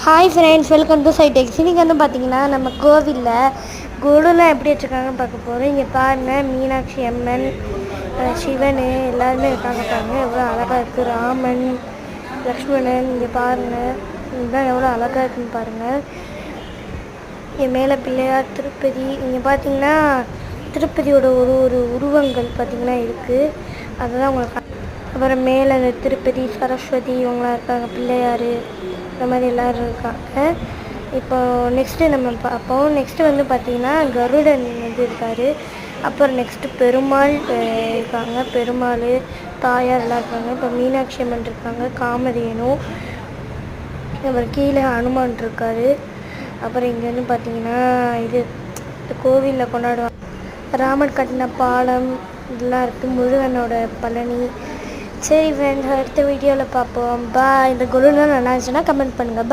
Hi friends, welcome to சைடெக்ஸ். இன்றைக்கி வந்து பார்த்திங்கன்னா நம்ம கோவிலில் குருலாம் எப்படி வச்சுருக்காங்கன்னு பார்க்க போகிறோம். இங்கே பாருங்கள், மீனாட்சி அம்மன், சிவன் எல்லாருமே இருக்காங்க. பாருங்கள் எவ்வளோ அழகாக இருக்குது. ராமன், லக்ஷ்மணன், இங்கே பாருங்கள் இதுதான் எவ்வளோ அழகாக இருக்குன்னு பாருங்கள். இங்கே மேலே பிள்ளையார், திருப்பதி. இங்கே பார்த்திங்கன்னா திருப்பதியோட ஒரு உருவங்கள் பார்த்திங்கன்னா இருக்குது. அதுதான் உங்களுக்கு. அப்புறம் மேலே அந்த திருப்பதி, சரஸ்வதி இவங்களாம் இருக்காங்க, பிள்ளையார், இந்த மாதிரி எல்லோரும் இருக்காங்க. இப்போ நெக்ஸ்ட்டு நம்ம பார்ப்போம். நெக்ஸ்ட்டு வந்து பார்த்திங்கன்னா கருடன் வந்து இருக்கார். அப்புறம் நெக்ஸ்ட்டு பெருமாள் இருக்காங்க, பெருமாள், தாயார் எல்லாம் இருக்காங்க. இப்போ மீனாட்சி அம்மன் இருக்காங்க, காமதேனு, அப்புறம் கீழே ஹனுமான் இருக்கார். அப்புறம் இங்கே வந்து பார்த்திங்கன்னா இது கோவிலில் கொண்டாடுவாங்க, ராமர் கட்டின பாலம் இதெல்லாம் இருக்குது, முருகனோட பழனி. சரி ஃப்ரெண்ட்ஸ், அடுத்த வீடியோவில் பார்ப்போம். பாய். இந்த குருலாம் நல்லா இருந்துச்சுன்னா கமெண்ட் பண்ணுங்கள்.